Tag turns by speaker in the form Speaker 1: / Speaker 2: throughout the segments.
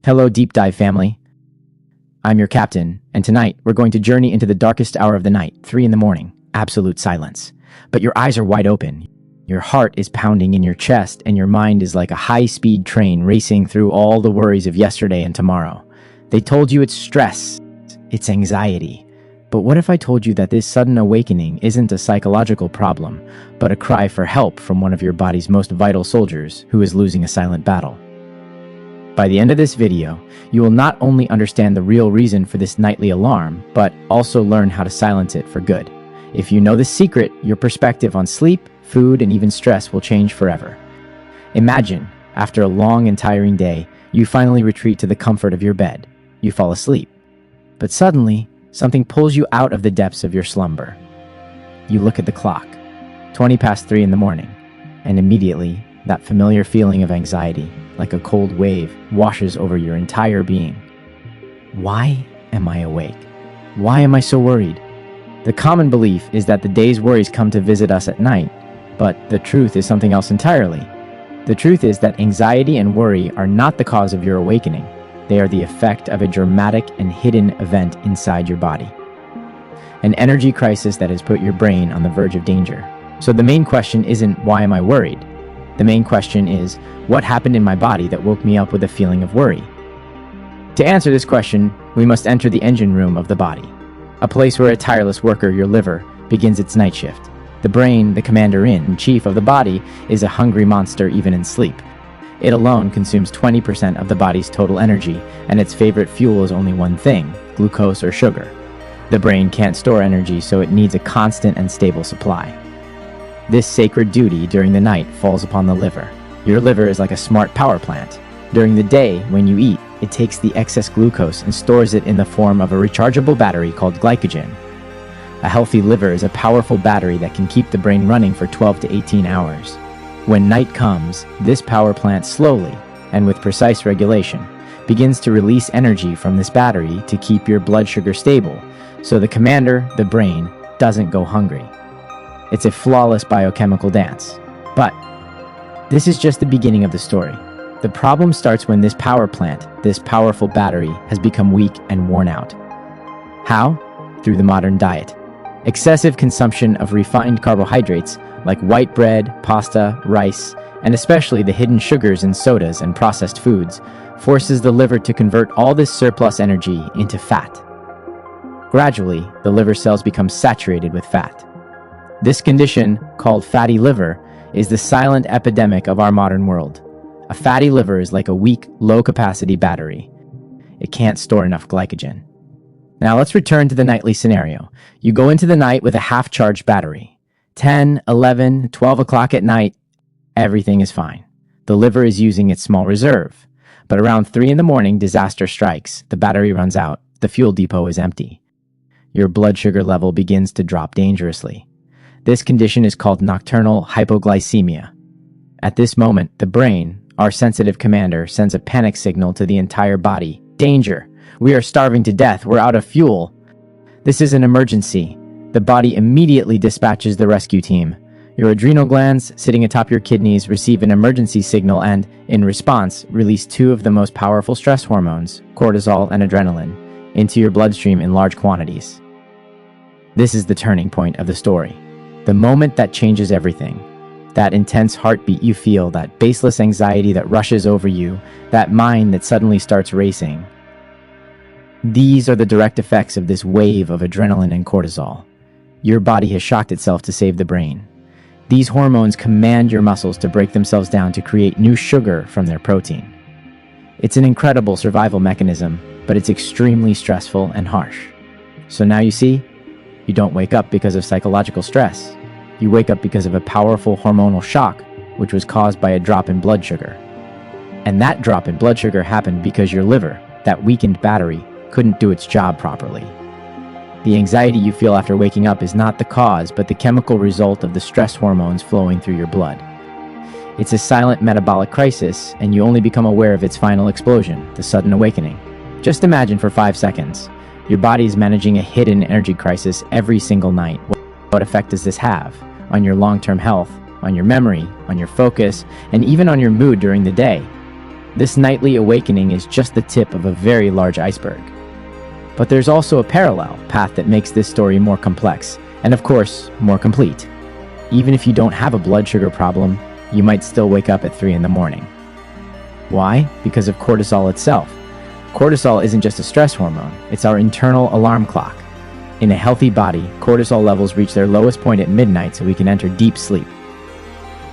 Speaker 1: Hello, Deep Dive family. I'm your captain, and tonight we're going to journey into the darkest hour of the night, 3 in the morning, absolute silence. But your eyes are wide open. Your heart is pounding in your chest, and your mind is like a high-speed train racing through all the worries of yesterday and tomorrow. They told you it's stress, it's anxiety. But what if I told you that this sudden awakening isn't a psychological problem, but a cry for help from one of your body's most vital soldiers who is losing a silent battle? By the end of this video, you will not only understand the real reason for this nightly alarm, but also learn how to silence it for good. If you know the secret, your perspective on sleep, food, and even stress will change forever. Imagine, after a long and tiring day, you finally retreat to the comfort of your bed. You fall asleep. But suddenly, something pulls you out of the depths of your slumber. You look at the clock, 20 past 3 in the morning, and immediately, that familiar feeling of anxiety, like a cold wave, washes over your entire being. Why am I awake? Why am I so worried? The common belief is that the day's worries come to visit us at night, but the truth is something else entirely. The truth is that anxiety and worry are not the cause of your awakening. They are the effect of a dramatic and hidden event inside your body. An energy crisis that has put your brain on the verge of danger. So the main question isn't, why am I worried? The main question is, what happened in my body that woke me up with a feeling of worry? To answer this question, we must enter the engine room of the body, a place where a tireless worker, your liver, begins its night shift. The brain, the commander-in-chief of the body, is a hungry monster even in sleep. It alone consumes 20% of the body's total energy, and its favorite fuel is only one thing, glucose or sugar. The brain can't store energy, so it needs a constant and stable supply. This sacred duty during the night falls upon the liver. Your liver is like a smart power plant. During the day, when you eat, it takes the excess glucose and stores it in the form of a rechargeable battery called glycogen. A healthy liver is a powerful battery that can keep the brain running for 12 to 18 hours. When night comes, this power plant slowly, and with precise regulation, begins to release energy from this battery to keep your blood sugar stable, so the commander, the brain, doesn't go hungry. It's a flawless biochemical dance. But this is just the beginning of the story. The problem starts when this power plant, this powerful battery, has become weak and worn out. How? Through the modern diet. Excessive consumption of refined carbohydrates like white bread, pasta, rice, and especially the hidden sugars in sodas and processed foods forces the liver to convert all this surplus energy into fat. Gradually, the liver cells become saturated with fat. This condition, called fatty liver, is the silent epidemic of our modern world. A fatty liver is like a weak, low-capacity battery. It can't store enough glycogen. Now let's return to the nightly scenario. You go into the night with a half-charged battery. 10, 11, 12 o'clock at night, everything is fine. The liver is using its small reserve. But around 3 in the morning, disaster strikes. The battery runs out. The fuel depot is empty. Your blood sugar level begins to drop dangerously. This condition is called nocturnal hypoglycemia. At this moment, the brain, our sensitive commander, sends a panic signal to the entire body. Danger! We are starving to death. We're out of fuel. This is an emergency. The body immediately dispatches the rescue team. Your adrenal glands, sitting atop your kidneys, receive an emergency signal and, in response, release 2 of the most powerful stress hormones, cortisol and adrenaline, into your bloodstream in large quantities. This is the turning point of the story. The moment that changes everything. That intense heartbeat you feel, that baseless anxiety that rushes over you, that mind that suddenly starts racing. These are the direct effects of this wave of adrenaline and cortisol. Your body has shocked itself to save the brain. These hormones command your muscles to break themselves down to create new sugar from their protein. It's an incredible survival mechanism, but it's extremely stressful and harsh. So now you see, you don't wake up because of psychological stress. You wake up because of a powerful hormonal shock, which was caused by a drop in blood sugar. And that drop in blood sugar happened because your liver, that weakened battery, couldn't do its job properly. The anxiety you feel after waking up is not the cause, but the chemical result of the stress hormones flowing through your blood. It's a silent metabolic crisis, and you only become aware of its final explosion, the sudden awakening. Just imagine for 5 seconds. Your body is managing a hidden energy crisis every single night. What effect does this have on your long-term health, on your memory, on your focus, and even on your mood during the day? This nightly awakening is just the tip of a very large iceberg. But there's also a parallel path that makes this story more complex, and of course, more complete. Even if you don't have a blood sugar problem, you might still wake up at 3 in the morning. Why? Because of cortisol itself. Cortisol isn't just a stress hormone, it's our internal alarm clock. In a healthy body, cortisol levels reach their lowest point at midnight so we can enter deep sleep.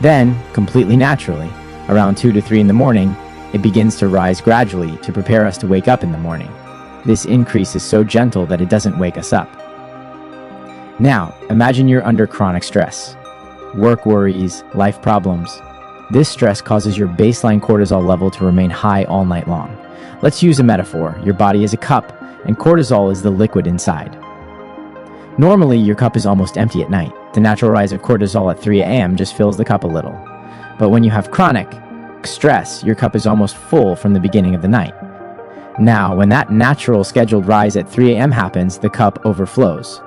Speaker 1: Then, completely naturally, around 2 to 3 in the morning, it begins to rise gradually to prepare us to wake up in the morning. This increase is so gentle that it doesn't wake us up. Now, imagine you're under chronic stress. Work worries, life problems. This stress causes your baseline cortisol level to remain high all night long. Let's use a metaphor. Your body is a cup, and cortisol is the liquid inside. Normally, your cup is almost empty at night. The natural rise of cortisol at 3 a.m. just fills the cup a little. But when you have chronic stress, your cup is almost full from the beginning of the night. Now, when that natural scheduled rise at 3 a.m. happens, the cup overflows.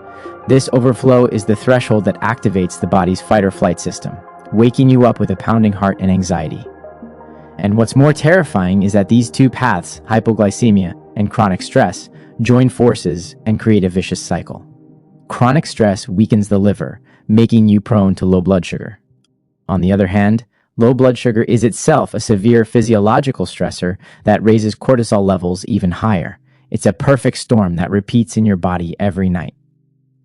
Speaker 1: This overflow is the threshold that activates the body's fight or flight system, waking you up with a pounding heart and anxiety. And what's more terrifying is that these two paths, hypoglycemia and chronic stress, join forces and create a vicious cycle. Chronic stress weakens the liver, making you prone to low blood sugar. On the other hand, low blood sugar is itself a severe physiological stressor that raises cortisol levels even higher. It's a perfect storm that repeats in your body every night.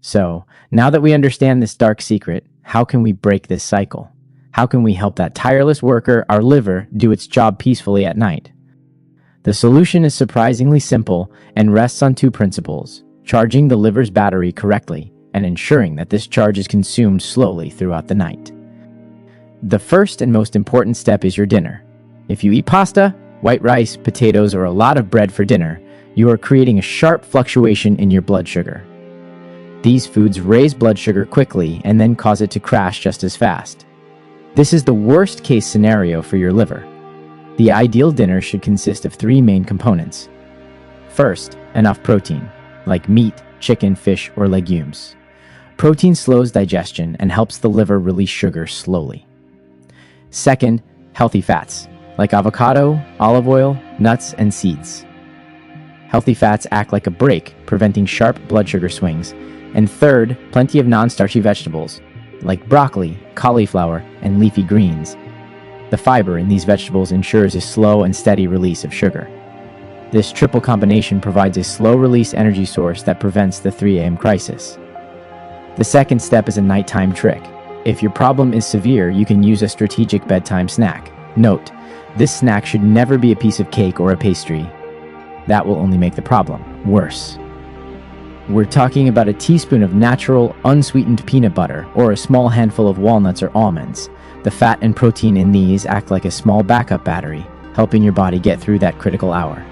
Speaker 1: So, now that we understand this dark secret, how can we break this cycle? How can we help that tireless worker, our liver, do its job peacefully at night? The solution is surprisingly simple and rests on two principles: charging the liver's battery correctly and ensuring that this charge is consumed slowly throughout the night. The first and most important step is your dinner. If you eat pasta, white rice, potatoes, or a lot of bread for dinner, you are creating a sharp fluctuation in your blood sugar. These foods raise blood sugar quickly and then cause it to crash just as fast. This is the worst case scenario for your liver. The ideal dinner should consist of 3 main components. First, enough protein, like meat, chicken, fish, or legumes. Protein slows digestion and helps the liver release sugar slowly. Second, healthy fats, like avocado, olive oil, nuts, and seeds. Healthy fats act like a brake, preventing sharp blood sugar swings. And third, plenty of non-starchy vegetables, like broccoli, cauliflower, and leafy greens. The fiber in these vegetables ensures a slow and steady release of sugar. This triple combination provides a slow-release energy source that prevents the 3 a.m. crisis. The second step is a nighttime trick. If your problem is severe, you can use a strategic bedtime snack. Note, this snack should never be a piece of cake or a pastry. That will only make the problem worse. We're talking about a teaspoon of natural, unsweetened peanut butter or a small handful of walnuts or almonds. The fat and protein in these act like a small backup battery, helping your body get through that critical hour.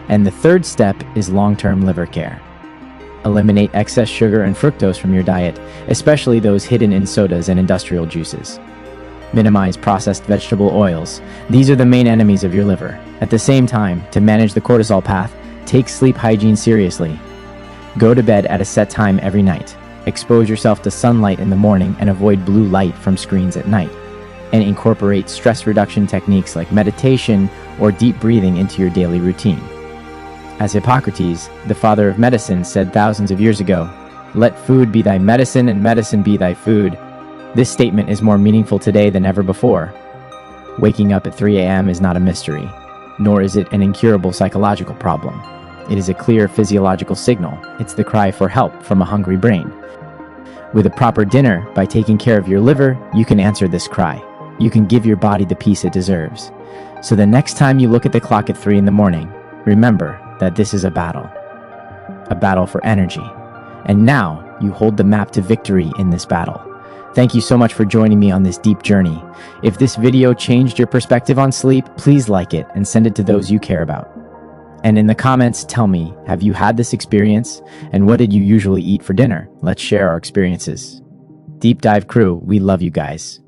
Speaker 1: And the third step is long-term liver care. Eliminate excess sugar and fructose from your diet, especially those hidden in sodas and industrial juices. Minimize processed vegetable oils. These are the main enemies of your liver. At the same time, to manage the cortisol path, take sleep hygiene seriously. Go to bed at a set time every night. Expose yourself to sunlight in the morning and avoid blue light from screens at night. And incorporate stress reduction techniques like meditation or deep breathing into your daily routine. As Hippocrates, the father of medicine, said thousands of years ago, "Let food be thy medicine and medicine be thy food." This statement is more meaningful today than ever before. Waking up at 3 a.m. is not a mystery, nor is it an incurable psychological problem. It is a clear physiological signal. It's the cry for help from a hungry brain. With a proper dinner, by taking care of your liver, you can answer this cry. You can give your body the peace it deserves. So the next time you look at the clock at 3 in the morning, remember that this is a battle for energy. And now you hold the map to victory in this battle. Thank you so much for joining me on this deep journey. If this video changed your perspective on sleep, please like it and send it to those you care about. And in the comments, tell me, have you had this experience? And what did you usually eat for dinner? Let's share our experiences. Deep Dive Crew, we love you guys.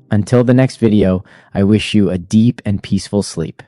Speaker 1: Until the next video, I wish you a deep and peaceful sleep.